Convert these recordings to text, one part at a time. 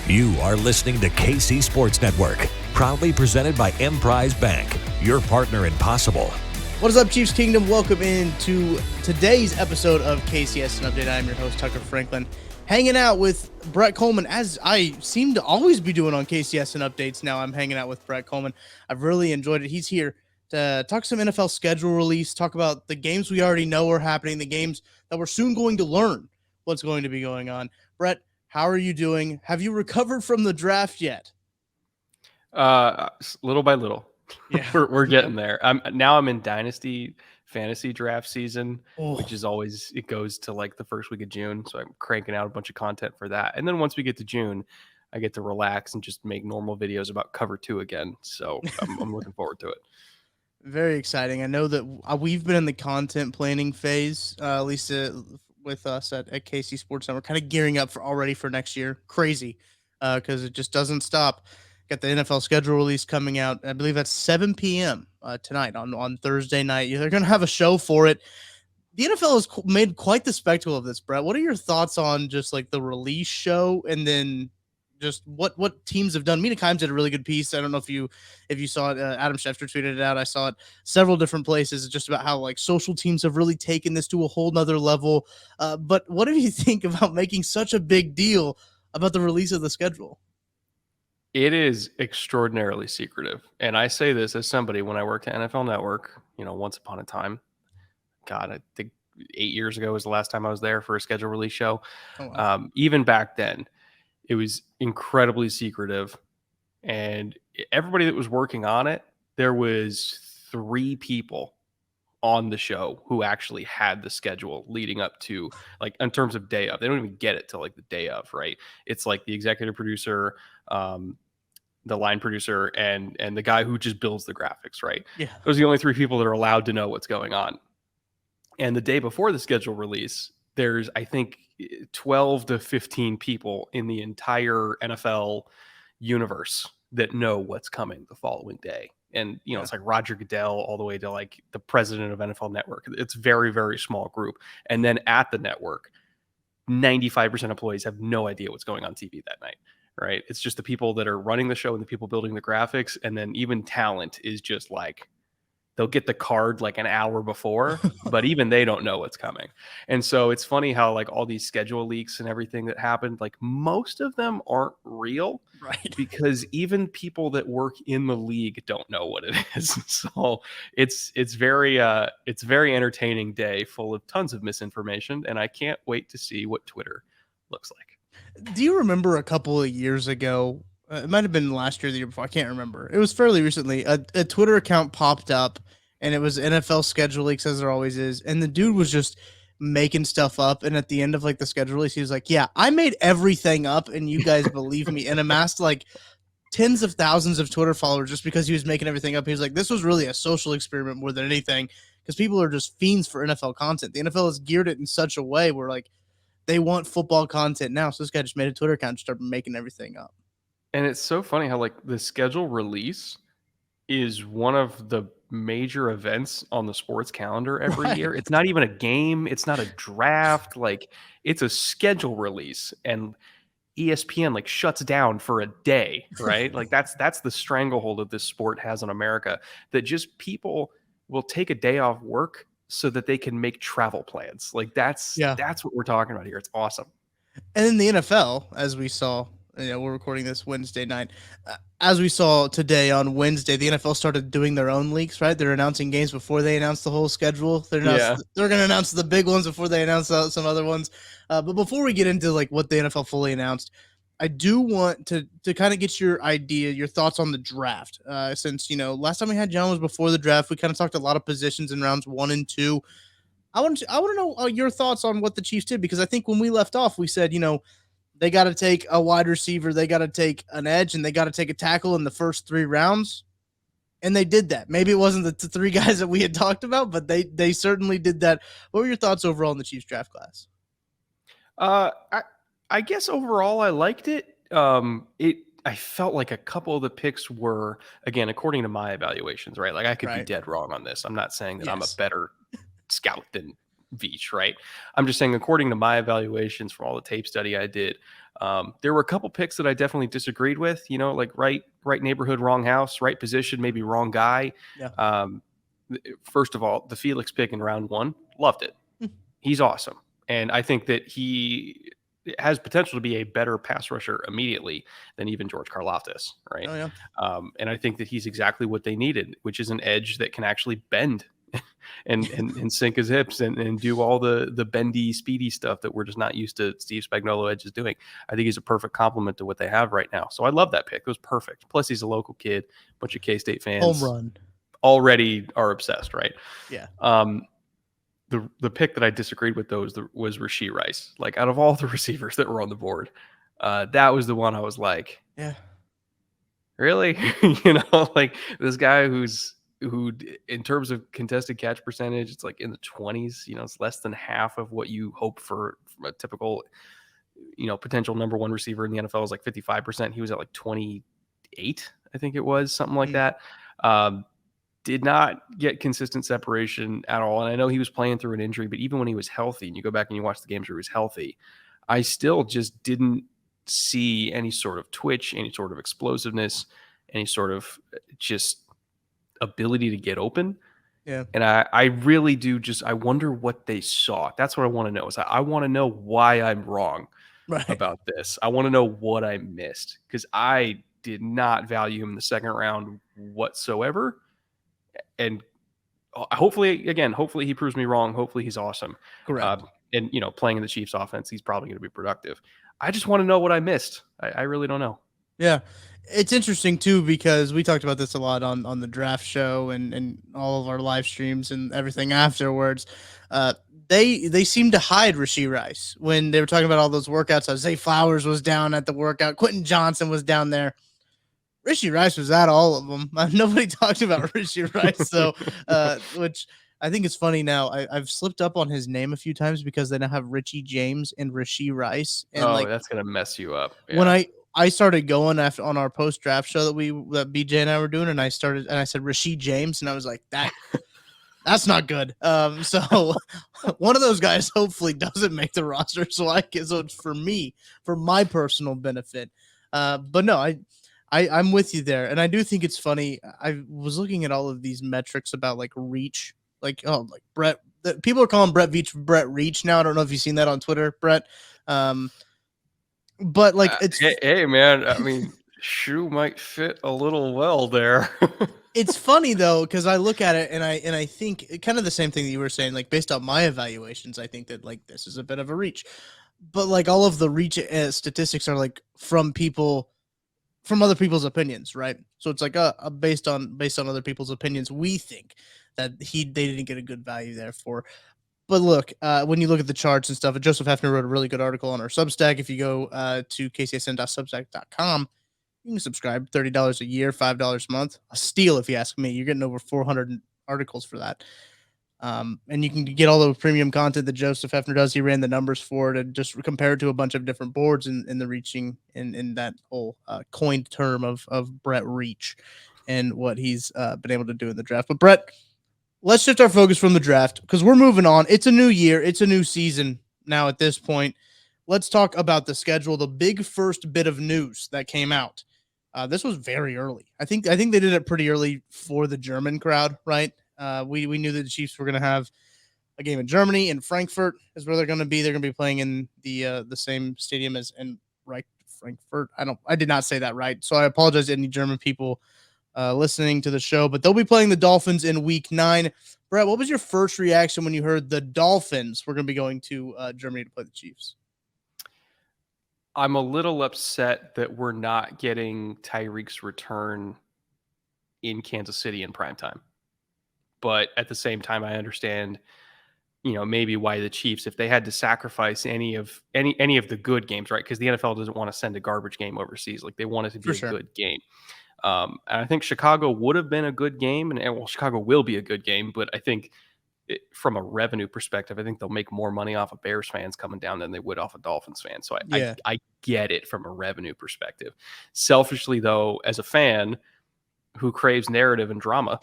You are listening to KC Sports Network, proudly presented by Emprise Bank, your partner in possible. What is up, Chiefs Kingdom? Welcome into today's episode of KCS Update. I'm your host, Tucker Franklin, hanging out with Brett Kollmann, as I seem to always be doing on KCS Updates. Now I'm hanging out with Brett Kollmann. I've really enjoyed it. He's here to talk some NFL schedule release, talk about the games we already know are happening, the games that we're soon going to learn what's going to be going on. Brett, how are you doing? Have you recovered from the draft yet? Little by little. Yeah, we're getting there. I'm in Dynasty fantasy draft season, which is always, it goes to like the first week of June. So I'm cranking out a bunch of content for that. And then once we get to June, I get to relax and just make normal videos about cover 2 again. So I'm looking forward to it. Very exciting. I know that we've been in the content planning phase, at least with us at KC Sports Network, kind of gearing up for next year. Crazy, because it just doesn't stop. Got the NFL schedule release coming out. I believe that's 7 p.m. Tonight on Thursday night. They're going to have a show for it. The NFL has made quite the spectacle of this, Brett. What are your thoughts on just like the release show, and then just what teams have done? Mina Kimes did a really good piece. I don't know if you saw it. Adam Schefter tweeted it out. I saw it several different places, just about how like social teams have really taken this to a whole nother level. But what do you think about making such a big deal about the release of the schedule? It is extraordinarily secretive. And I say this as somebody, when I worked at NFL Network, once upon a time, God, I think 8 years ago was the last time I was there for a schedule release show. Oh, wow. Even back then, it was incredibly secretive. And everybody that was working on it, there was 3 people on the show who actually had the schedule leading up to, like, in terms of day of. They don't even get it till like the day of, right? It's like the executive producer, the line producer, and the guy who just builds the graphics, right? Yeah. Those are the only 3 people that are allowed to know what's going on. And the day before the schedule release, there's, I think, 12 to 15 people in the entire NFL universe that know what's coming the following day. And, it's like Roger Goodell all the way to like the president of NFL Network. It's very, very small group. And then at the network, 95% of employees have no idea what's going on TV that night, right? It's just the people that are running the show and the people building the graphics. And then even talent is just like, they'll get the card like an hour before, but even they don't know what's coming. And so it's funny how like all these schedule leaks and everything that happened, like most of them aren't real, right? Because even people that work in the league don't know what it is. So it's very entertaining day full of tons of misinformation. And I can't wait to see what Twitter looks like. Do you remember a couple of years ago? It might have been last year or the year before. I can't remember. It was fairly recently. A Twitter account popped up, and it was NFL schedule leaks, as there always is. And the dude was just making stuff up. And at the end of like the schedule release, he was like, "Yeah, I made everything up, and you guys believe me." And amassed like tens of thousands of Twitter followers just because he was making everything up. He was like, "This was really a social experiment more than anything," because people are just fiends for NFL content. The NFL has geared it in such a way where like they want football content now. So this guy just made a Twitter account and started making everything up. And it's so funny how like the schedule release is one of the major events on the sports calendar every year. It's not even a game. It's not a draft. Like, it's a schedule release, and ESPN like shuts down for a day, right? Like that's the stranglehold that this sport has on America, that just people will take a day off work so that they can make travel plans. Like that's what we're talking about here. It's awesome. And in the NFL, as we saw, we're recording this Wednesday night. As we saw today on Wednesday, the NFL started doing their own leaks, right? They're announcing games before they announce the whole schedule. They're going to announce the big ones before they announce some other ones. But before we get into like what the NFL fully announced, I do want to kind of get your thoughts on the draft. Since, last time we had John was before the draft, we kind of talked a lot of positions in rounds 1 and 2. I want to know your thoughts on what the Chiefs did, because I think when we left off, we said, they got to take a wide receiver, they got to take an edge, and they got to take a tackle in the first 3 rounds. And they did that. Maybe it wasn't the 3 guys that we had talked about, but they certainly did that. What were your thoughts overall on the Chiefs draft class? I guess overall I liked it. I felt like a couple of the picks were, again, according to my evaluations, right? Like I could be dead wrong on this. I'm not saying that I'm a better scout than Veach, right? I'm just saying, according to my evaluations from all the tape study I did, there were a couple picks that I definitely disagreed with. Like right neighborhood, wrong house, right position, maybe wrong guy. Yeah. First of all, the Felix pick in round 1, loved it. He's awesome, and I think that he has potential to be a better pass rusher immediately than even George Karlaftis, right? Oh, yeah. And I think that he's exactly what they needed, which is an edge that can actually bend and sink his hips and do all the bendy, speedy stuff that we're just not used to Steve Spagnuolo edges doing. I think he's a perfect complement to what they have right now. So I love that pick. It was perfect. Plus, he's a local kid. A bunch of K-State fans Home run already are obsessed, right? Yeah. The pick that I disagreed with was Rashee Rice. Like, out of all the receivers that were on the board, that was the one I was like, yeah, really? Like this guy who in terms of contested catch percentage, it's like in the 20s. It's less than half of what you hope for from a typical, potential number 1 receiver in the NFL is like 55%. He was at like 28, I think it was, something like that. Did not get consistent separation at all. And I know he was playing through an injury, but even when he was healthy, and you go back and you watch the games where he was healthy, I still just didn't see any sort of twitch, any sort of explosiveness, any sort of just ability to get open. Yeah. And I really do I wonder what they saw. That's what I want to know. Is I want to know why I'm wrong about this. I want to know what I missed, because I did not value him in the second round whatsoever. And hopefully he proves me wrong. Hopefully he's awesome. Correct. And playing in the Chiefs offense, he's probably going to be productive. I just want to know what I missed. I really don't know. Yeah. It's interesting too, because we talked about this a lot on the draft show and all of our live streams and everything afterwards. They seemed to hide Rashee Rice when they were talking about all those workouts. Zay Flowers was down at the workout. Quentin Johnson was down there. Rashee Rice was at all of them. Nobody talked about Rashee Rice, so which I think is funny now. I've slipped up on his name a few times because they now have Richie James and Rashee Rice. And that's gonna mess you up. Yeah. When I started going after on our post draft show that BJ and I were doing, and I said Rashee James, and I was like, that's not good. So one of those guys hopefully doesn't make the roster, so it's for my personal benefit. But no, I'm with you there, and I do think it's funny. I was looking at all of these metrics about like reach, like Brett. People are calling Brett Veach Brett Reach now. I don't know if you've seen that on Twitter, Brett. But like it's hey man, I mean, shoe might fit a little well there. It's funny though, because I look at it and I think kind of the same thing that you were saying. Like based on my evaluations, I think that like this is a bit of a reach, but like all of the reach statistics are like from other people's opinions, right? So it's like based on other people's opinions, we think that they didn't get a good value there for. But look, when you look at the charts and stuff, Joseph Hefner wrote a really good article on our Substack. If you go to kcsn.substack.com, you can subscribe. $30 a year, $5 a month. A steal if you ask me. You're getting over 400 articles for that. And you can get all the premium content that Joseph Hefner does. He ran the numbers for it and just compared to a bunch of different boards in the reaching in that whole coined term of Brett Reach and what he's been able to do in the draft. But Brett, let's shift our focus from the draft because we're moving on. It's a new year. It's a new season now at this point. Let's talk about the schedule, the big first bit of news that came out. This was very early. I think they did it pretty early for the German crowd, right? We knew that the Chiefs were going to have a game in Germany, in Frankfurt is where they're going to be. They're going to be playing in the same stadium as in Frankfurt. I did not say that right, so I apologize to any German people listening to the show. But they'll be playing the Dolphins in Week 9. Brett, what was your first reaction when you heard the Dolphins were going to be going to Germany to play the Chiefs? I'm a little upset that we're not getting Tyreek's return in Kansas City in primetime. But at the same time, I understand, maybe why the Chiefs, if they had to sacrifice any of the good games, right? Because the NFL doesn't want to send a garbage game overseas. Like they want it to be a good game. And I think Chicago would have been a good game, and Chicago will be a good game. But I think from a revenue perspective, I think they'll make more money off of Bears fans coming down than they would off of Dolphins fans. So I get it from a revenue perspective. Selfishly, though, as a fan who craves narrative and drama,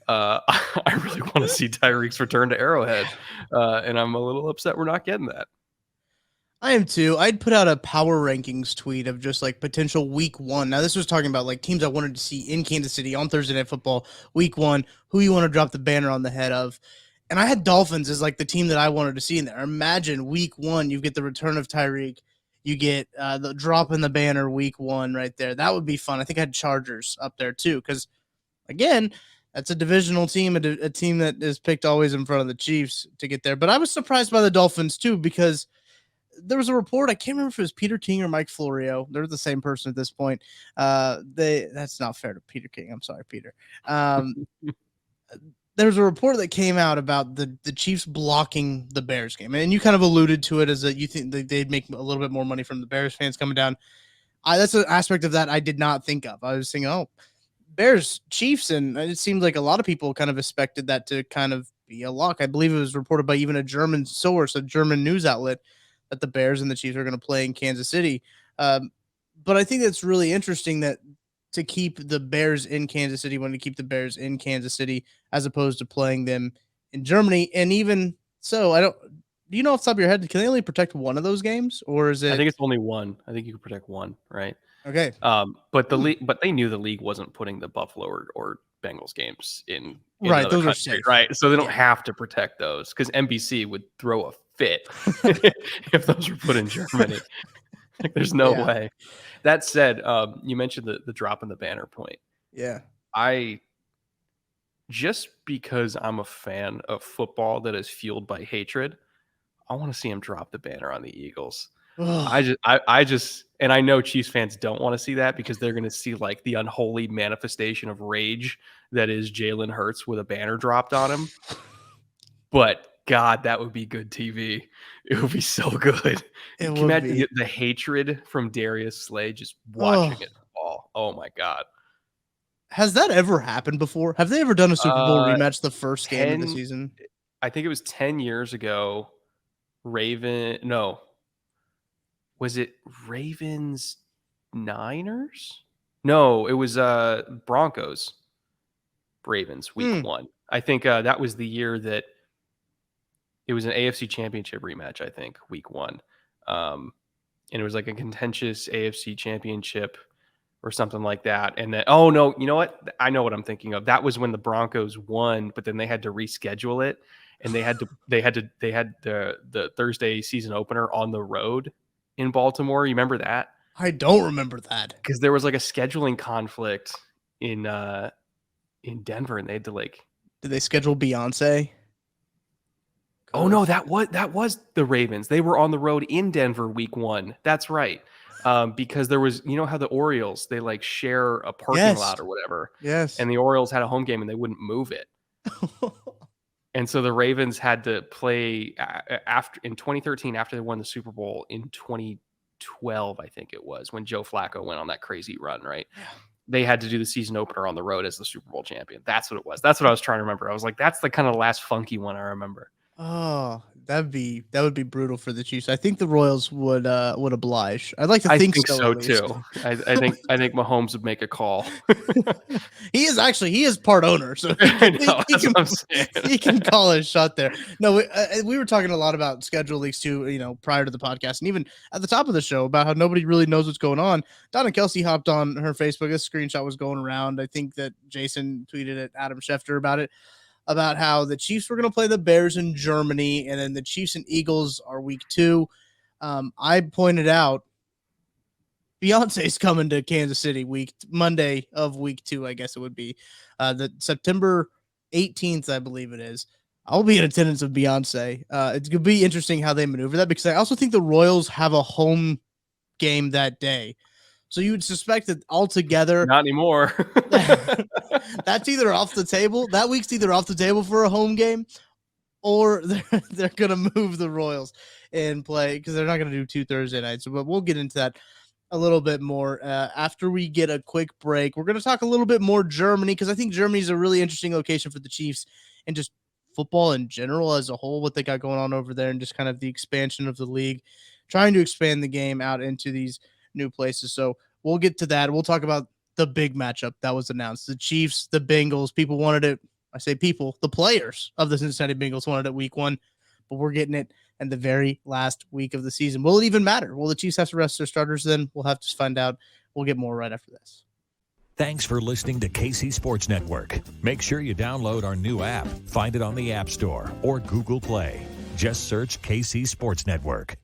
I really want to see Tyreek's return to Arrowhead, and I'm a little upset we're not getting that. I am too. I'd put out a power rankings tweet of just like potential week one. Now, this was talking about like teams I wanted to see in Kansas City on Thursday Night Football, week one, who you want to drop the banner on the head of. And I had Dolphins as like the team that I wanted to see in there. Imagine week one, you get the return of Tyreek. You get the drop in the banner week one right there. That would be fun. I think I had Chargers up there too because, again, that's a divisional team, a team that is picked always in front of the Chiefs to get there. But I was surprised by the Dolphins too because there was a report. I can't remember if it was Peter King or Mike Florio. They're the same person at this point. That's not fair to Peter King. I'm sorry, Peter. There was a report that came out about the Chiefs blocking the Bears game, and you kind of alluded to it as that you think they'd make a little bit more money from the Bears fans coming down. That's an aspect of that I did not think of. I was thinking, oh, Bears Chiefs, and it seemed like a lot of people kind of expected that to kind of be a lock. I believe it was reported by even a German source, a German news outlet, that the Bears and the Chiefs are going to play in Kansas City. But I think that's really interesting that to keep the Bears in Kansas City, when to keep the Bears in Kansas City as opposed to playing them in Germany. And even so, do you know off the top of your head, can they only protect one of those games, or is it? I think it's only one. I think you can protect one, right? Okay. But the league, but they knew the league wasn't putting the Buffalo or Bengals games in right. Those country, are safe, right? So they don't have to protect those because NBC would throw a fit if those were put in Germany. Like, there's no way. That said, you mentioned the drop in the banner point. Yeah. Just because I'm a fan of football that is fueled by hatred, I want to see him drop the banner on the Eagles. I just, and I know Chiefs fans don't want to see that because they're going to see like the unholy manifestation of rage that is Jalen Hurts with a banner dropped on him. But God, that would be good TV. It would be so good. Can you imagine the hatred from Darius Slay just watching it fall? Oh my God. Has that ever happened before? Have they ever done a Super Bowl rematch the first game of the season? I think it was 10 years ago. Was it Ravens Niners? No, it was Broncos Ravens week one. I think that was the year that it was an AFC championship rematch, I think, week one. And it was like a contentious AFC championship or something like that. And then, oh no, you know what? I know what I'm thinking of. That was when the Broncos won, but then they had to reschedule it. And they had the Thursday season opener on the road in Baltimore. You remember that? I don't remember that. Because there was like a scheduling conflict in Denver, and they had to like. Did they schedule Beyonce? Oh no, that was the Ravens. They were on the road in Denver week one. That's right. Because there was, you know how the Orioles, they like share a parking lot or whatever. Yes. And the Orioles had a home game and they wouldn't move it. And so the Ravens had to play in 2013 after they won the Super Bowl in 2012, I think it was, when Joe Flacco went on that crazy run, right? Yeah. They had to do the season opener on the road as the Super Bowl champion. That's what it was. That's what I was trying to remember. I was like, that's the kind of last funky one I remember. Oh, that would be brutal for the Chiefs. I think the Royals would oblige. I'd like to think so too. I think Mahomes would make a call. He is part owner, so he can call his shot there. No, we were talking a lot about schedule leaks too, prior to the podcast, and even at the top of the show about how nobody really knows what's going on. Donna Kelsey hopped on her Facebook. This screenshot was going around. I think that Jason tweeted at Adam Schefter about it, about how the Chiefs were going to play the Bears in Germany, and then the Chiefs and Eagles are week 2. I pointed out Beyonce's coming to Kansas City Monday of week 2, I guess it would be. The September 18th, I believe it is. I'll be in attendance of Beyonce. It's going to be interesting how they maneuver that, because I also think the Royals have a home game that day. So you would suspect that altogether, not anymore. That's either off the table. That week's either off the table for a home game, or they're gonna move the Royals and play, because they're not gonna do 2 Thursday nights. But we'll get into that a little bit more after we get a quick break. We're gonna talk a little bit more Germany, because I think Germany is a really interesting location for the Chiefs and just football in general as a whole. What they got going on over there, and just kind of the expansion of the league, trying to expand the game out into these new places. So we'll get to that. We'll talk about the big matchup that was announced. The Chiefs, the Bengals. People wanted it I say people, the players of the Cincinnati Bengals wanted it week 1, but we're getting it in the very last week of the season. Will it even matter? Will the Chiefs have to rest their starters then? We'll have to find out. We'll get more right after this. Thanks for listening to KC Sports Network. Make sure you download our new app. Find it on the App Store or Google Play. Just search KC Sports Network.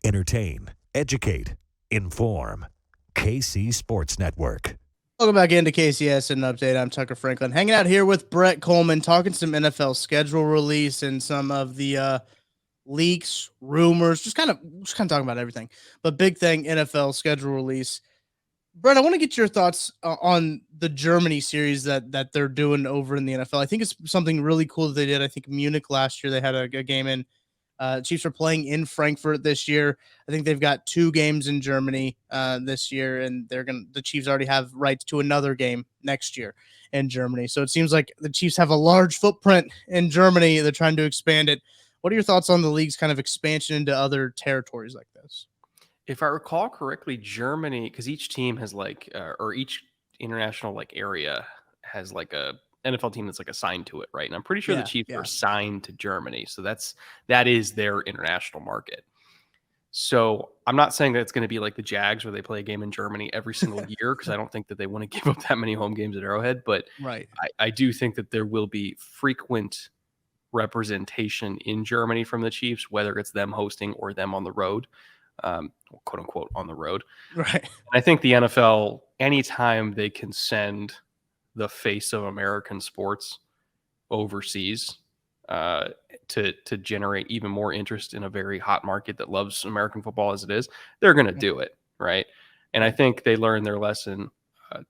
Entertain, educate, inform. KC Sports Network. Welcome back into KCS and Update. I'm Tucker Franklin, hanging out here with Brett Kollmann, talking some NFL schedule release and some of the leaks, rumors, just kind of talking about everything. But big thing, NFL schedule release. Brett, I want to get your thoughts on the Germany series that they're doing over in the NFL. I think it's something really cool that they did. I think Munich last year they had a game in. Chiefs are playing in Frankfurt this year. I think they've got 2 games in Germany this year, and the Chiefs already have rights to another game next year in Germany. So it seems like the Chiefs have a large footprint in Germany. They're trying to expand it. What are your thoughts on the league's kind of expansion into other territories like this? If I recall correctly, Germany, because each team has or each international area has a NFL team that's assigned to it, right? And I'm pretty sure the Chiefs are assigned to Germany, so that is their international market. So I'm not saying that it's going to be like the Jags where they play a game in Germany every single year, because I don't think that they want to give up that many home games at Arrowhead. But right, I do think that there will be frequent representation in Germany from the Chiefs, whether it's them hosting or them on the road. Quote unquote on the road. Right. And I think the NFL, anytime they can send the face of American sports overseas to generate even more interest in a very hot market that loves American football as it is, they're going to do it. Right. And I think they learned their lesson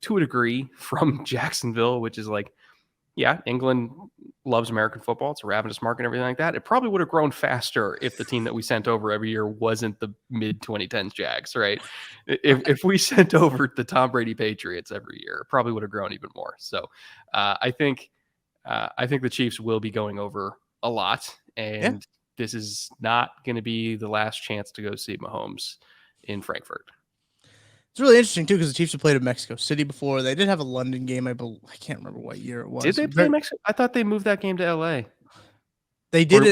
to a degree from Jacksonville, which is England loves American football. It's a ravenous market and everything like that. It probably would have grown faster if the team that we sent over every year wasn't the mid-2010s Jags, right? If we sent over the Tom Brady Patriots every year, it probably would have grown even more. So I think the Chiefs will be going over a lot, and this is not going to be the last chance to go see Mahomes in Frankfurt. It's really interesting, too, because the Chiefs have played in Mexico City before. They did have a London game. I can't remember what year it was. Did they play Mexico? I thought they moved that game to L.A. They did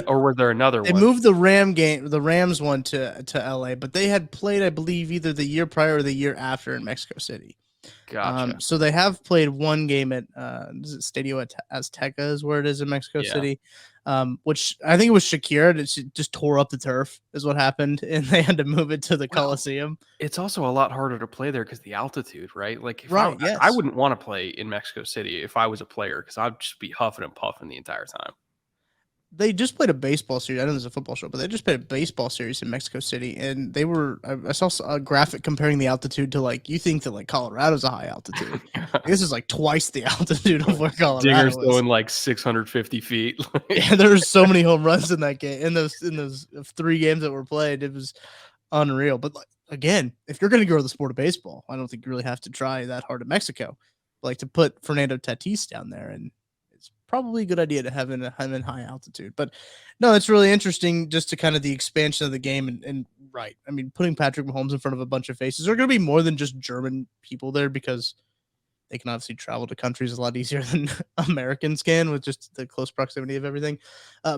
or was there another one? They moved the Rams one to L.A., but they had played, I believe, either the year prior or the year after in Mexico City. Gotcha. So they have played one game at Stadio Azteca is where it is in Mexico City, which I think it was Shakira that just tore up the turf is what happened, and they had to move it to the Coliseum. It's also a lot harder to play there because the altitude, right? Yes. I wouldn't want to play in Mexico City if I was a player, because I'd just be huffing and puffing the entire time. They just played a baseball series. I know there's a football show, but they just played a baseball series in Mexico City, and I saw a graphic comparing the altitude to you think that Colorado's a high altitude. This is twice the altitude of where Colorado Dinger's is. going 650 feet. Yeah, there were so many home runs in that game. In those 3 games that were played, it was unreal. But again, if you're going to grow the sport of baseball, I don't think you really have to try that hard in Mexico. To put Fernando Tatis down there, and it's probably a good idea to have him in high altitude. But no, it's really interesting just to kind of the expansion of the game. And right, I mean, putting Patrick Mahomes in front of a bunch of faces, there are going to be more than just German people there, because they can obviously travel to countries a lot easier than Americans can with just the close proximity of everything.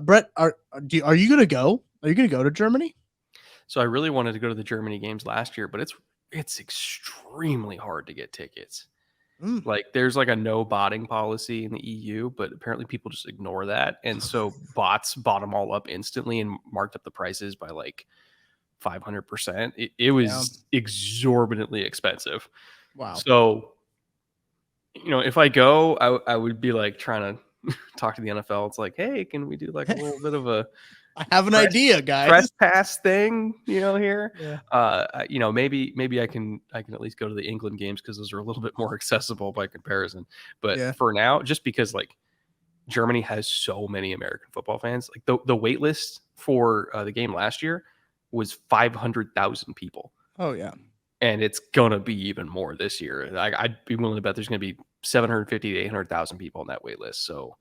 Brett, are you going to go? Are you going to go to Germany? So I really wanted to go to the Germany games last year, but it's extremely hard to get tickets. There's a no botting policy in the EU, but apparently people just ignore that. And so bots bought them all up instantly and marked up the prices by 500%. It was exorbitantly expensive. Wow. So, if I go, I would be trying to talk to the NFL. It's hey, can we do a little bit of a I have an idea, guys. Press pass thing, here. Yeah. Maybe I can at least go to the England games, because those are a little bit more accessible by comparison. But for now, just because Germany has so many American football fans, the wait list for the game last year was 500,000 people. Oh yeah. And it's gonna be even more this year. I'd be willing to bet there's gonna be 750 to 800,000 people on that wait list. So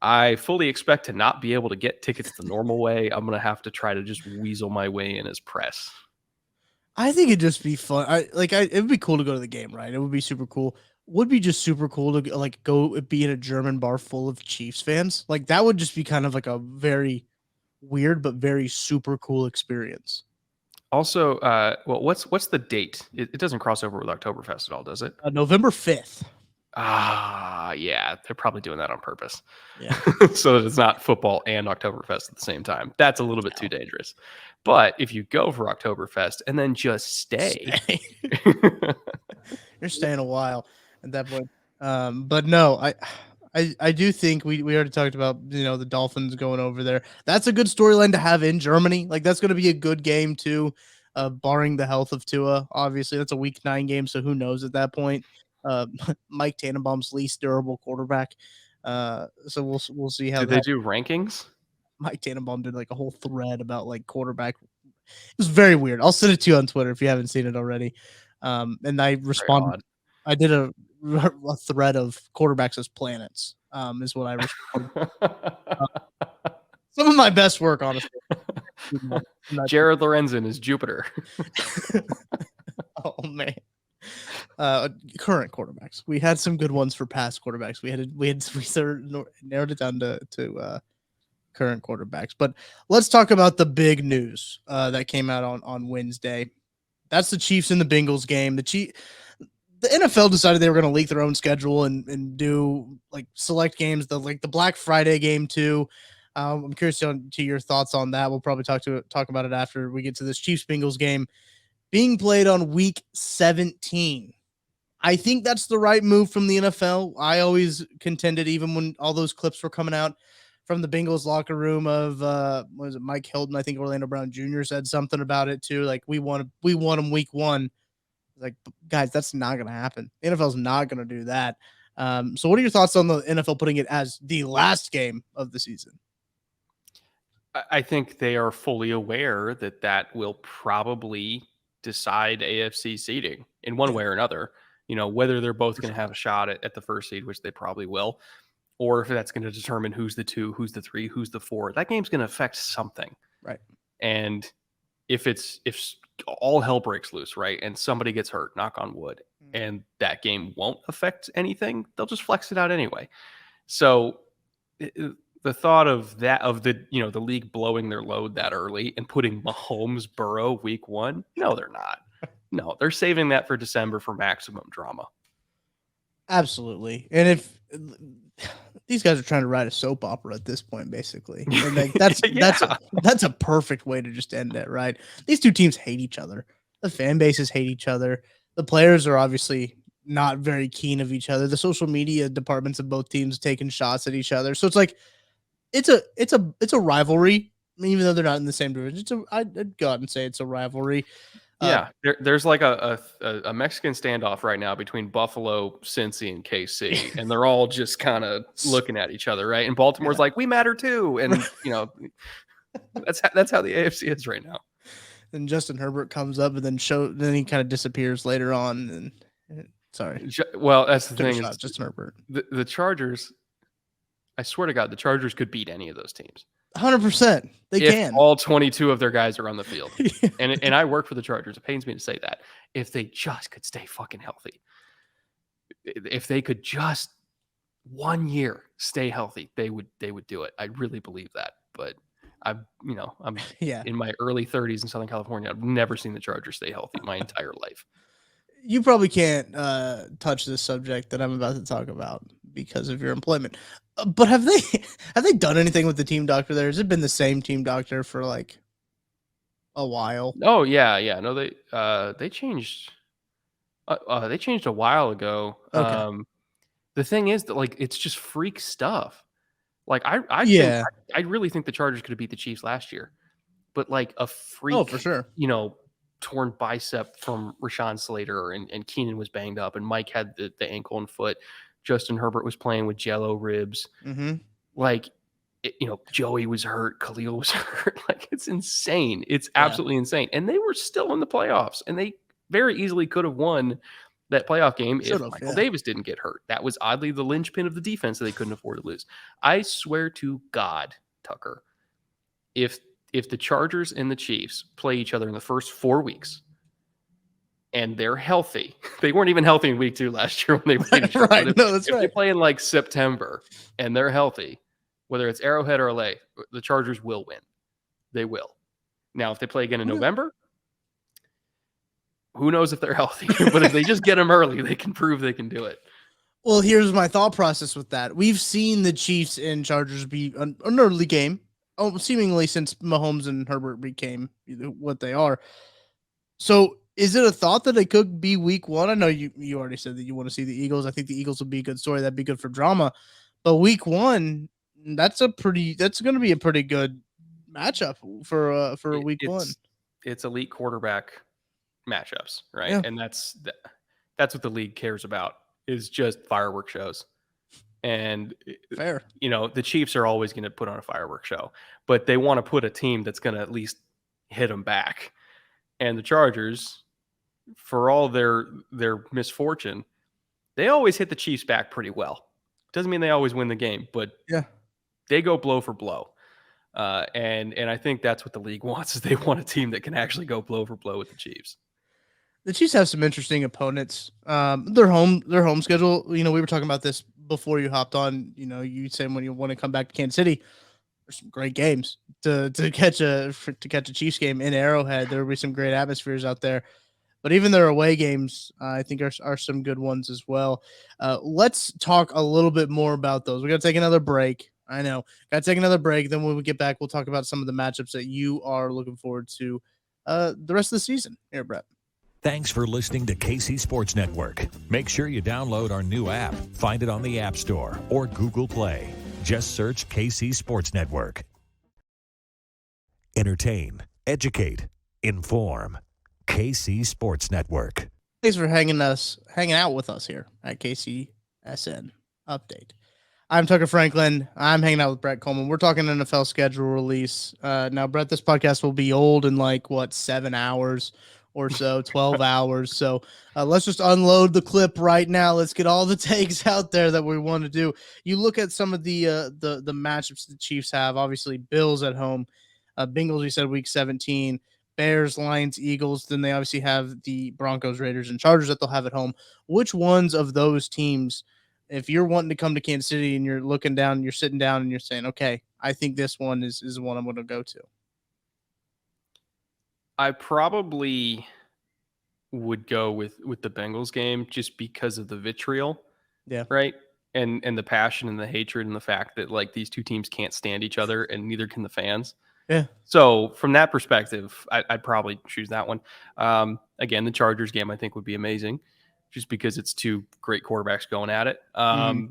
I fully expect to not be able to get tickets the normal way. I'm gonna have to try to just weasel my way in as press. I think it'd just be fun. It would be cool to go to the game, right? It would be super cool. would be just super cool to like go be in a German bar full of Chiefs fans. Like that would just be kind of like a very weird but very super cool experience. Also, well, what's the date? It doesn't cross over with Oktoberfest at all, does it? November 5th. Ah, yeah, they're probably doing that on purpose. Yeah. So that it's not football and Oktoberfest at the same time. That's a little bit too dangerous. But if you go for Oktoberfest and then just stay. You're staying a while at that point. But no, I do think we already talked about, the Dolphins going over there. That's a good storyline to have in Germany. Like that's going to be a good game too, barring the health of Tua. Obviously, that's a Week 9 game, so who knows at that point. Mike Tannenbaum's least durable quarterback. So we'll see how Did they do rankings? Mike Tannenbaum did like a whole thread about like quarterback. It was very weird. I'll send it to you on Twitter if you haven't seen it already. And I responded. I did a thread of quarterbacks as planets. Is what I responded. Some of my best work, honestly. Jared Lorenzen is Jupiter. Oh man. Current quarterbacks. We had some good ones for past quarterbacks. We sort of narrowed it down to current quarterbacks. But let's talk about the big news that came out on Wednesday. That's the Chiefs and the Bengals game. The NFL decided they were going to leak their own schedule and do like select games, the Black Friday game too. I'm curious to your thoughts on that. We'll probably talk about it after we get to this Chiefs Bengals game being played on Week 17. I think that's the right move from the NFL. I always contended, even when all those clips were coming out from the Bengals locker room of what was it, Mike Hilton? I think Orlando Brown Jr. said something about it too. Like we want them Week 1. Like, guys, that's not going to happen. The NFL's not going to do that. So what are your thoughts on the NFL putting it as the last game of the season? I think they are fully aware that will probably decide AFC seeding in one way or another. Whether they're both going to have a shot at the first seed, which they probably will, or if that's going to determine who's the 2, who's the 3, who's the 4. That game's going to affect something. Right. And if all hell breaks loose, right, and somebody gets hurt, knock on wood, and that game won't affect anything, they'll just flex it out anyway. So the thought of the league blowing their load that early and putting Mahomes Burrow Week 1, no, they're not. No, they're saving that for December for maximum drama. Absolutely. And if these guys are trying to write a soap opera at this point, basically, and like that's a perfect way to just end it, right? These two teams hate each other. The fan bases hate each other. The players are obviously not very keen of each other. The social media departments of both teams taking shots at each other. So it's like it's a rivalry. I mean, even though they're not in the same division, I'd go out and say it's a rivalry. Yeah, there's like a Mexican standoff right now between Buffalo, Cincy, and KC, and they're all just kind of looking at each other, right? And Baltimore's like, we matter too, and that's how the AFC is right now. And Justin Herbert comes up and then he kind of disappears later on. And sorry, well, that's the thing is Justin Herbert. The Chargers. I swear to God, the Chargers could beat any of those teams. 100%. They can. All 22 of their guys are on the field. And I work for the Chargers. It pains me to say that. If they just could stay fucking healthy. If they could just 1 year stay healthy, they would do it. I really believe that. But I'm in my early 30s in Southern California. I've never seen the Chargers stay healthy my entire life. You probably can't touch this subject that I'm about to talk about because of your employment. But have they done anything with the team doctor there? Has it been the same team doctor for like a while? Oh yeah. No, they changed. They changed a while ago. Okay. The thing is that like it's just freak stuff. Like I really think the Chargers could have beat the Chiefs last year, but like a freak, for sure. Torn bicep from Rashawn Slater and Keenan was banged up and Mike had the ankle and foot. Justin Herbert was playing with jello ribs. Mm-hmm. Like, Joey was hurt. Khalil was hurt. Like, it's insane. It's absolutely insane. And they were still in the playoffs, and they very easily could have won that playoff game if Michael Davis didn't get hurt. That was oddly the linchpin of the defense that they couldn't afford to lose. I swear to God, Tucker, if the Chargers and the Chiefs play each other in the first 4 weeks, and they're healthy. They weren't even healthy in week 2 last year when they played each other. Right. No, that's if right. they play in like September and they're healthy, whether it's Arrowhead or LA, the Chargers will win. They will. Now, if they play again in November, who knows if they're healthy? But if they just get them early, they can prove they can do it. Well, here's my thought process with that. We've seen the Chiefs and Chargers be an early game, seemingly since Mahomes and Herbert became what they are. So, is it a thought that it could be week 1? I know you already said that you want to see the Eagles. I think the Eagles would be a good story. That'd be good for drama. But week 1, that's going to be a pretty good matchup for week 1. It's elite quarterback matchups, right? Yeah. And that's what the league cares about, is just firework shows. And fair, the Chiefs are always going to put on a firework show, but they want to put a team that's going to at least hit them back. And the Chargers, for all their misfortune, they always hit the Chiefs back pretty well. Doesn't mean they always win the game, but they go blow for blow. And I think that's what the league wants, is they want a team that can actually go blow for blow with the Chiefs. The Chiefs have some interesting opponents. Their home schedule, we were talking about this before you hopped on. You said when you want to come back to Kansas City, there's some great games to catch a Chiefs game in Arrowhead. There will be some great atmospheres out there. But even their away games, I think are some good ones as well. Let's talk a little bit more about those. We're going to take another break. I know. Got to take another break. Then when we get back, we'll talk about some of the matchups that you are looking forward to the rest of the season. Here, Brett. Thanks for listening to KC Sports Network. Make sure you download our new app. Find it on the App Store or Google Play. Just search KC Sports Network. Entertain, educate, inform. KC Sports Network. Thanks for hanging out with us here at KCSN Update. I'm Tucker Franklin. I'm hanging out with Brett Kollmann. We're talking NFL schedule release. Now, Brett, this podcast will be old in 7 hours or so, 12 hours. So let's just unload the clip right now. Let's get all the takes out there that we want to do. You look at some of the matchups the Chiefs have. Obviously, Bills at home. Bengals, we said week 17. Bears, Lions, Eagles. Then they obviously have the Broncos, Raiders, and Chargers that they'll have at home. Which ones of those teams, if you're wanting to come to Kansas City and you're looking down, you're sitting down and you're saying, okay, I think this one is the one I'm going to go to? I probably would go with the Bengals game just because of the vitriol. Yeah. Right. And the passion and the hatred and the fact that these two teams can't stand each other and neither can the fans. Yeah. So from that perspective, I'd probably choose that one. Again, the Chargers game I think would be amazing, just because it's two great quarterbacks going at it. I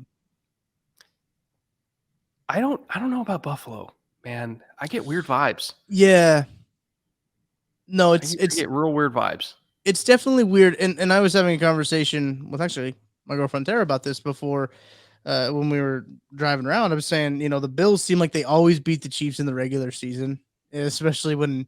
don't know about Buffalo, man. I get weird vibes. Yeah. No, I get real weird vibes. It's definitely weird. And I was having a conversation with actually my girlfriend Tara about this before. When we were driving around, I was saying, the Bills seem like they always beat the Chiefs in the regular season, especially when,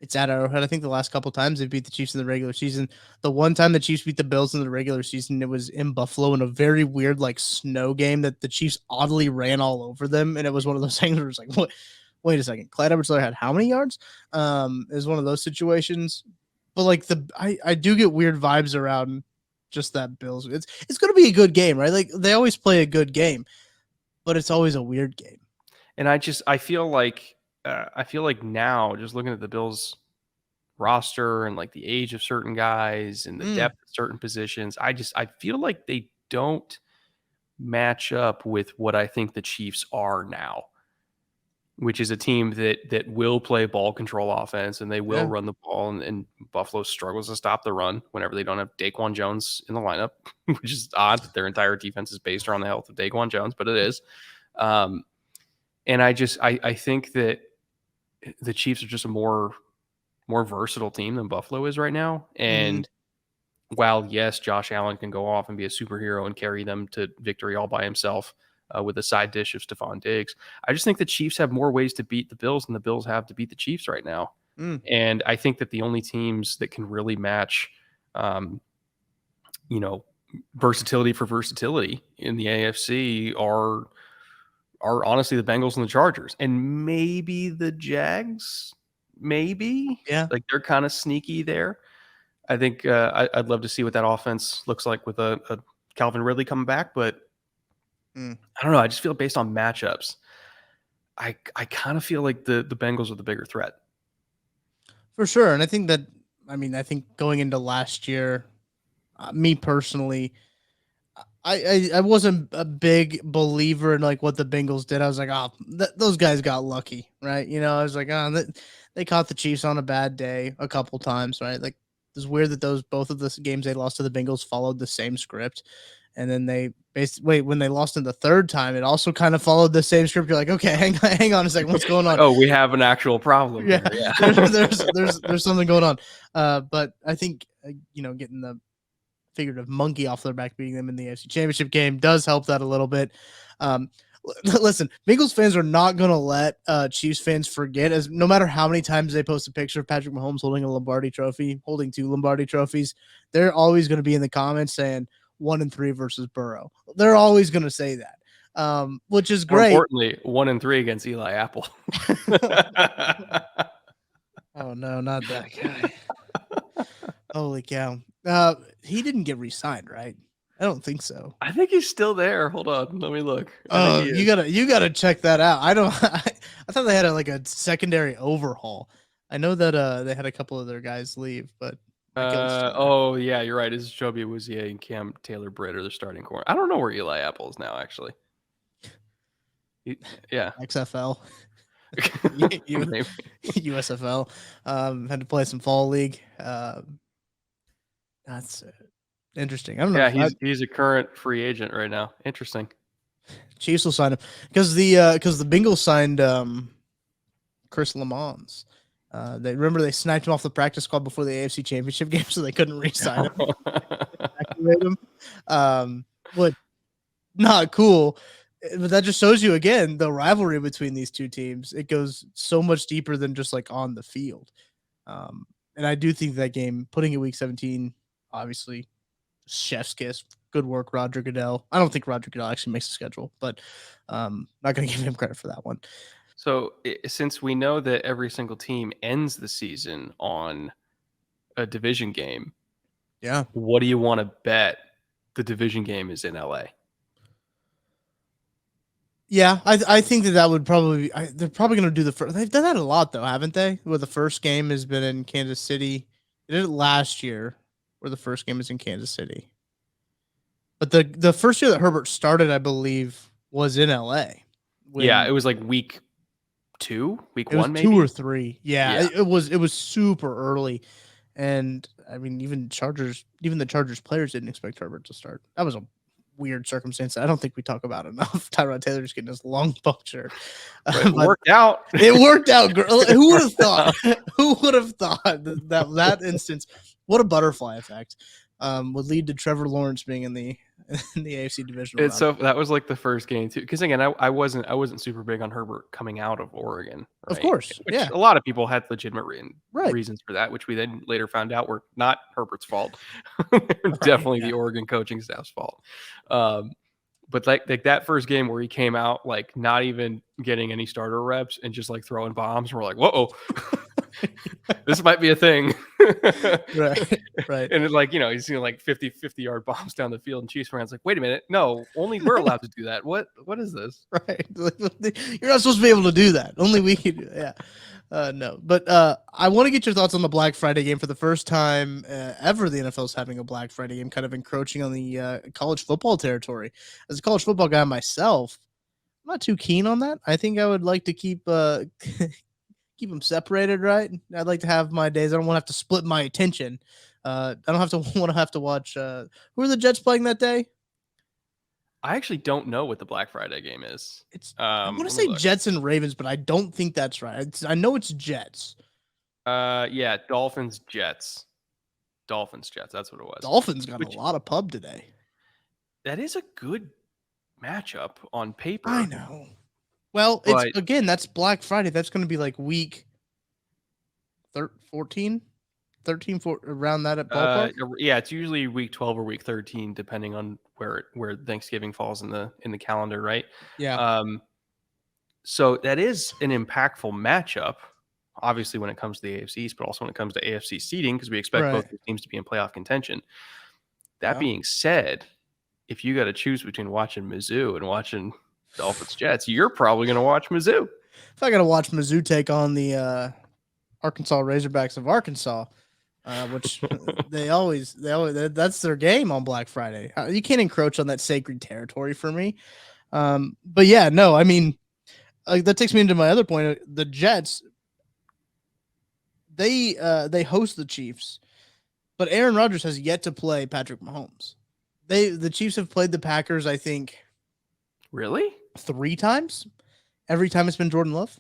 it's at Arrowhead. I think the last couple times they beat the Chiefs in the regular season. The one time the Chiefs beat the Bills in the regular season, it was in Buffalo in a very weird, snow game that the Chiefs oddly ran all over them. And it was one of those things where it's like, what? Wait a second. Clyde Edwards-Helaire had how many yards? It was one of those situations. But I do get weird vibes around just that Bills. It's going to be a good game, right? They always play a good game, but it's always a weird game. And I feel like now, just looking at the Bills roster and the age of certain guys and the depth of certain positions, I feel like they don't match up with what I think the Chiefs are now, which is a team that will play ball control offense and they will run the ball. And Buffalo struggles to stop the run whenever they don't have Daquan Jones in the lineup, which is odd that their entire defense is based around the health of Daquan Jones, but it is. And I think that the Chiefs are just a more versatile team than Buffalo is right now. And while, yes, Josh Allen can go off and be a superhero and carry them to victory all by himself, with a side dish of Stephon Diggs, I just think the Chiefs have more ways to beat the Bills than the Bills have to beat the Chiefs right now. And I think that the only teams that can really match, versatility for versatility in the AFC are honestly the Bengals and the Chargers, and maybe the Jags. Maybe, yeah, they're kind of sneaky there. I think I'd love to see what that offense looks like with a Calvin Ridley coming back, but I don't know. I just feel based on matchups, I kind of feel like the Bengals are the bigger threat. For sure. And I think going into last year, me personally, I wasn't a big believer in like what the Bengals did. I was like, oh, those guys got lucky, right? I was like, oh, they caught the Chiefs on a bad day a couple times, right? Like it's weird that both of the games they lost to the Bengals followed the same script, and then when they lost in the third time, it also kind of followed the same script. You're like, okay, hang on a second, what's going on? Oh, we have an actual problem. Yeah, here. there's something going on. But I think getting the figurative monkey off their back, beating them in the AFC Championship game does help that a little bit. Listen, Bengals fans are not going to let Chiefs fans forget, as no matter how many times they post a picture of Patrick Mahomes holding holding 2 Lombardi trophies, they're always going to be in the comments saying 1-3 versus Burrow. They're always going to say that, which is great. More importantly, 1-3 against Eli Apple. Oh no, not that guy. Holy cow. He didn't get re-signed, right? I don't think so. I think he's still there. Hold on, let me look. Oh, you gotta check that out. I thought they had a secondary overhaul. I know that they had a couple of their guys leave, but oh yeah, you're right. It's Joby Awuzie and Cam Taylor-Britt are the starting corner. I don't know where Eli Apple is now, actually. Yeah, XFL, USFL. Had to play some fall league. That's interesting. I don't know. Yeah, he's a current free agent right now. Interesting. Chiefs will sign him because the Bengals signed Chris Lamons. They sniped him off the practice squad before the AFC Championship game, so they couldn't re-sign him. Activate him. But not cool. But that just shows you again the rivalry between these two teams. It goes so much deeper than just like on the field. And I do think that game, putting it week 17, obviously, chef's kiss. Good work, Roger Goodell. I don't think Roger Goodell actually makes the schedule, but not going to give him credit for that one. So since we know that every single team ends the season on a division game, yeah, what do you want to bet the division game is in LA? Yeah, I think that would probably be, they're probably going to do the first. They've done that a lot though, haven't they? Where the first game has been in Kansas City. They did it last year, where the first game is in Kansas City. But the first year that Herbert started, I believe, was in LA. Yeah, it was like week 2, week 1, maybe 2 or 3. Yeah. It was super early, and I mean, even the Chargers players didn't expect Herbert to start. That was a weird circumstance. I don't think we talk about enough. Tyrod Taylor just getting his lung punctured. It worked out. It worked out. Who would have thought? Who would have thought that instance? What a butterfly effect would lead to Trevor Lawrence being in the AFC divisional round. So that was like the first game too. Because again, I wasn't super big on Herbert coming out of Oregon. Right? Of course, yeah. A lot of people had legitimate reasons for that, which we then later found out were not Herbert's fault. Definitely the Oregon coaching staff's fault. But like that first game where he came out like not even getting any starter reps and just like throwing bombs, we're like, whoa. This might be a thing. right. And it's like, he's seeing like 50-yard bombs down the field, and Chiefs fans like, wait a minute, no, only we're allowed to do that. What is this? Right. You're not supposed to be able to do that. Only we can do that. Yeah. No. But I want to get your thoughts on the Black Friday game. For the first time ever, the NFL is having a Black Friday game, kind of encroaching on the college football territory. As a college football guy myself, I'm not too keen on that. I think I would like to keep them separated, right? I'd like to have my days. I don't want to have to split my attention. I don't have to watch. Who are the Jets playing that day? I actually don't know what the Black Friday game is. I want to say Jets and Ravens, but I don't think that's right. I know it's Jets. Yeah, Dolphins, Jets. That's what it was. Dolphins got a lot of pub today. That is a good matchup on paper. I know. Well, that's Black Friday. That's going to be like week 13, around that at ballpark. Yeah, it's usually week 12 or week 13, depending on where Thanksgiving falls in the calendar, right? Yeah. So that is an impactful matchup obviously when it comes to the AFC East, but also when it comes to AFC seeding, because we expect Right. both these teams to be in playoff contention. That Yeah. being said, if you got to choose between watching Mizzou and watching Dolphins Jets, you're probably going to watch Mizzou. If I got to watch Mizzou take on the Arkansas Razorbacks of Arkansas, which they always that's their game on Black Friday. You can't encroach on that sacred territory for me. But yeah, no, I mean, that takes me into my other point. The Jets, they host the Chiefs, but Aaron Rodgers has yet to play Patrick Mahomes. The Chiefs have played the Packers, I think, Really? 3 times. Every time it's been Jordan Love.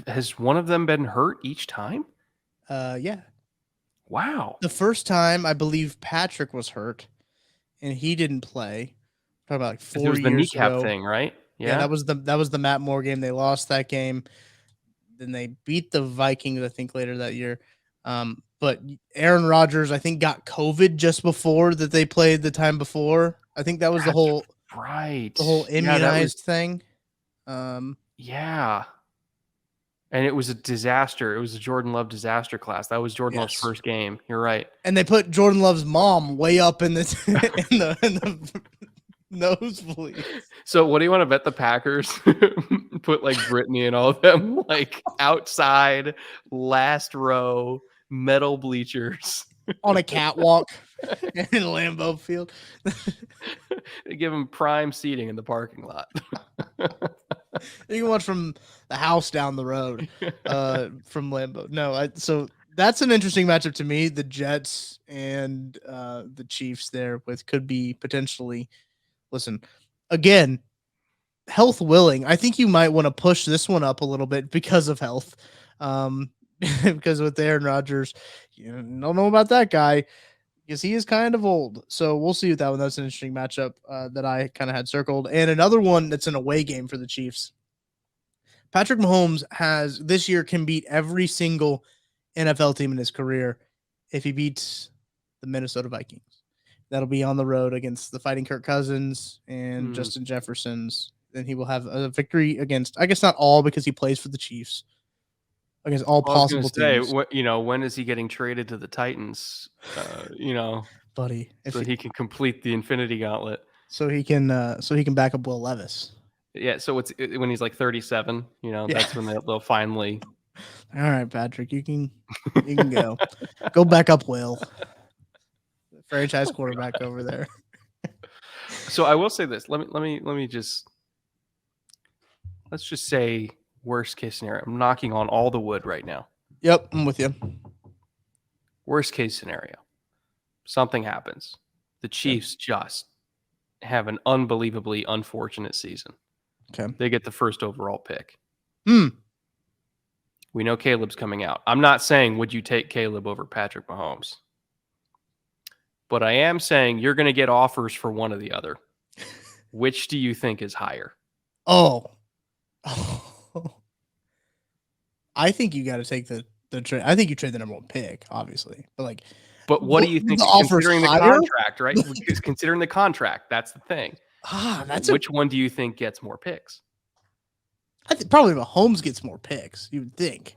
Has one of them been hurt each time? Yeah. Wow. The first time, I believe Patrick was hurt, and he didn't play. Talking about like 4 It was the years kneecap ago. thing, right? Yeah, that was the Matt Moore game. They lost that game. Then they beat the Vikings, I think, later that year. But Aaron Rodgers, I think, got COVID just before that they played the time before. I think that was the whole immunized thing. Yeah. And it was a disaster. It was a Jordan Love disaster class. That was Jordan Love's first game. You're right. And they put Jordan Love's mom way up in the nosebleed. So what do you want to bet the Packers put like Brittany and all of them like outside, last row, metal bleachers on a catwalk in Lambeau Field? They give them prime seating in the parking lot. You can watch from the house down the road from Lambeau. No, so that's an interesting matchup to me. The Jets and the Chiefs there could be potentially. Listen, again, health willing. I think you might want to push this one up a little bit because of health. Because with Aaron Rodgers, you don't know about that guy because he is kind of old. So we'll see with that one. That's an interesting matchup that I kind of had circled. And another one that's an away game for the Chiefs. Patrick Mahomes this year can beat every single NFL team in his career if he beats the Minnesota Vikings. That'll be on the road against the Fighting Kirk Cousins and Justin Jefferson's. Then he will have a victory against, I guess not all because he plays for the Chiefs, against all possible teams. When is he getting traded to the Titans? Buddy, so he can complete the Infinity Gauntlet. So he can back up Will Levis. Yeah, so when he's like 37, that's when they'll finally. All right, Patrick, you can go back up Will. Franchise quarterback over there. So I will say this. Let's just say worst case scenario. I'm knocking on all the wood right now. Yep, I'm with you. Worst case scenario. Something happens. The Chiefs just have an unbelievably unfortunate season. Okay. They get the first overall pick. We know Caleb's coming out. I'm not saying would you take Caleb over Patrick Mahomes. But I am saying you're going to get offers for one or the other. Which do you think is higher? Oh. I think you got to take the trade. I think you trade the number 1 pick, obviously. But what do you think? Considering the contract, right? Considering the contract, that's the thing. Which one do you think gets more picks? I think probably Mahomes gets more picks. You would think.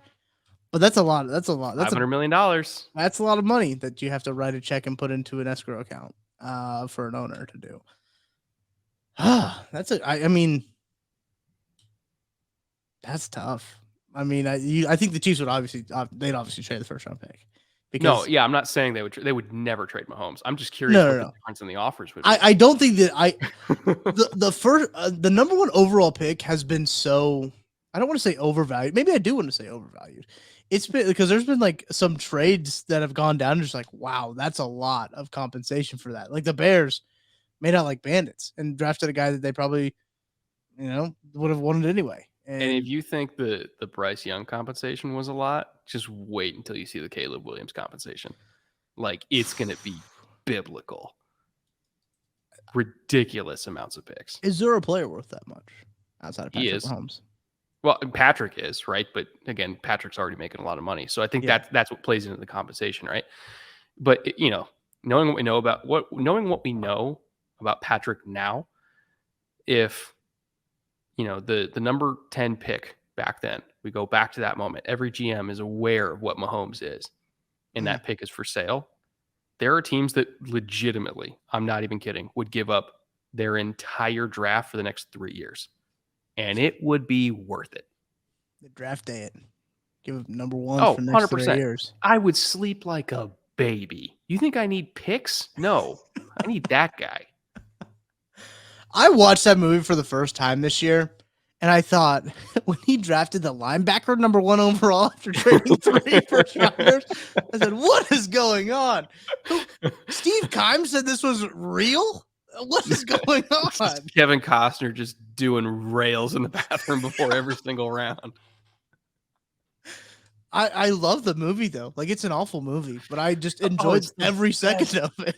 But that's a lot. That's $500 million. That's a lot of money that you have to write a check and put into an escrow account for an owner to do. I mean, that's tough. I mean, I think the Chiefs would obviously trade the first round pick. I'm not saying they would never trade Mahomes. I'm just curious what the difference in the offers would be. I don't think that the number 1 overall pick has been so. I don't want to say overvalued. Maybe I do want to say overvalued. It's been because there's been like some trades that have gone down. Just like, wow, that's a lot of compensation for that. Like the Bears made out like bandits and drafted a guy that they probably, would have wanted anyway. And if you think the Bryce Young compensation was a lot, just wait until you see the Caleb Williams compensation. Like it's going to be biblical. Ridiculous amounts of picks. Is there a player worth that much outside of Patrick Mahomes? Well, Patrick is, right? But again, Patrick's already making a lot of money. So I think that's what plays into the compensation, right? But knowing what we know about Patrick now, if the number 10 pick back then. We go back to that moment. Every GM is aware of what Mahomes is, and that pick is for sale. There are teams that legitimately, I'm not even kidding, would give up their entire draft for the next 3 years, and it would be worth it. The draft day it. Give up number one for the next 3 years. I would sleep like a baby. You think I need picks? No, I need that guy. I watched that movie for the first time this year, and I thought when he drafted the linebacker number 1 overall after trading 3 first rounders, I said, what is going on? Steve Keim said this was real? What is going on? Kevin Costner just doing rails in the bathroom before every single round. I love the movie, though. Like, it's an awful movie, but I just enjoyed every second of it.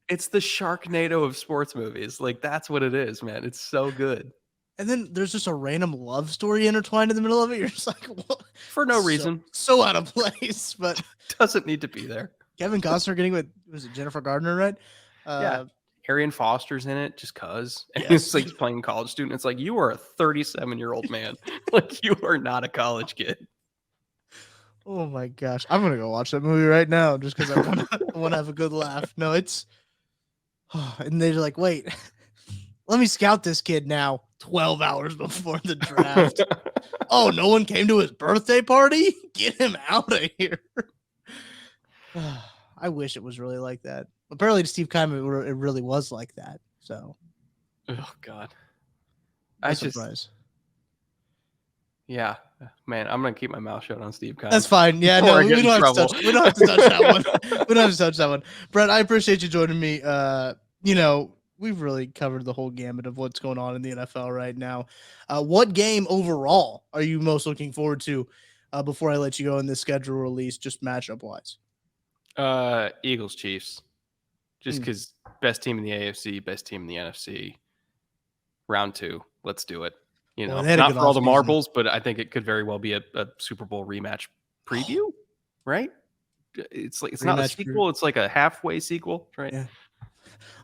It's the Sharknado of sports movies. Like, that's what it is, man. It's so good. And then there's just a random love story intertwined in the middle of it. You're just like, what? For no reason. So out of place, but doesn't need to be there. Kevin Costner getting with, was it Jennifer Gardner, right? Yeah. Arian Foster's in it just cause. And it's like playing a college student. It's like, you are a 37-year-old man. Like, you are not a college kid. Oh my gosh. I'm going to go watch that movie right now just because I want to have a good laugh. No, it's, and they're like, wait, let me scout this kid now 12 hours before the draft. Oh, no one came to his birthday party? Get him out of here. I wish it was really like that. Apparently to Steve Keim, it really was like that. So, oh God. Yeah, man, I'm gonna keep my mouth shut on Steve Keim. That's fine. Yeah, no, we don't have to touch that one. We don't have to touch that one. Brett, I appreciate you joining me. We've really covered the whole gamut of what's going on in the NFL right now. What game overall are you most looking forward to before I let you go in this schedule release, just matchup wise? Eagles Chiefs, just because best team in the AFC, best team in the NFC. Round 2, let's do it. Not for all the marbles, but I think it could very well be a Super Bowl rematch preview, right? It's like, it's not a sequel, it's like a halfway sequel, right? Yeah.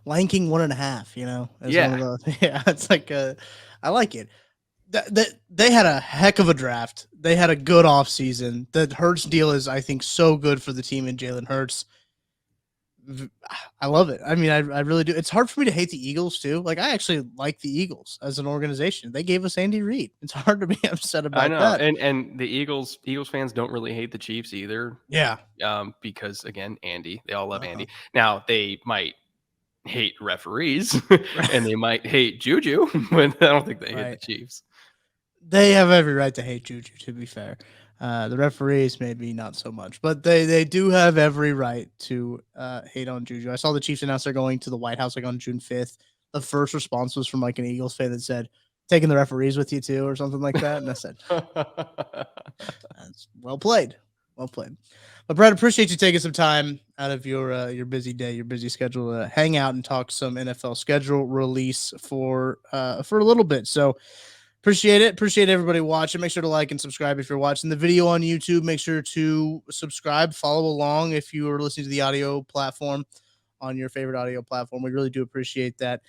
Lion King 1.5, yeah, it's like I like it. They had a heck of a draft. They had a good offseason. The Hurts deal is, I think, so good for the team and Jalen Hurts. I love it. I mean, I really do. It's hard for me to hate the Eagles too. Like, I actually like the Eagles as an organization. They gave us Andy Reid. It's hard to be upset about that. And the Eagles fans don't really hate the Chiefs either. Yeah. Because again, Andy, they all love Andy. Now they might hate referees and they might hate Juju, but I don't think they hate the Chiefs. They have every right to hate Juju, to be fair. The referees maybe not so much, but they do have every right to hate on Juju. I saw the Chiefs announce they're going to the White House like on June 5th. The first response was from like an Eagles fan that said, taking the referees with you too, or something like that. And I said, that's well played. Well played. But Brett, appreciate you taking some time out of your busy day, your busy schedule to hang out and talk some NFL schedule release for a little bit. So appreciate it. Appreciate everybody watching. Make sure to like and subscribe if you're watching the video on YouTube. Make sure to subscribe, follow along if you are listening to the audio platform on your favorite audio platform. We really do appreciate that.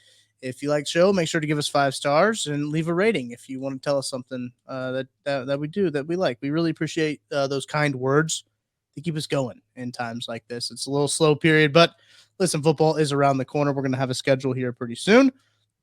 If you like the show, make sure to give us 5 stars and leave a rating if you want to tell us something that we do that we like. We really appreciate those kind words to keep us going in times like this. It's a little slow period, but listen, football is around the corner. We're going to have a schedule here pretty soon.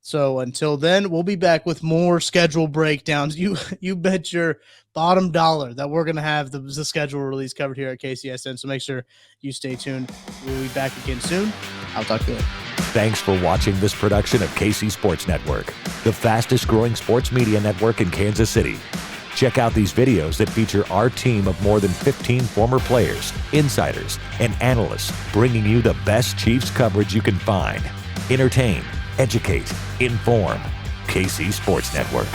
So until then, we'll be back with more schedule breakdowns. You bet your bottom dollar that we're going to have the schedule release covered here at KCSN. So make sure you stay tuned. We'll be back again soon. I'll talk to you later. Thanks for watching this production of KC Sports Network, the fastest growing sports media network in Kansas City. Check out these videos that feature our team of more than 15 former players, insiders, and analysts bringing you the best Chiefs coverage you can find. Entertain, educate, inform. KC Sports Network.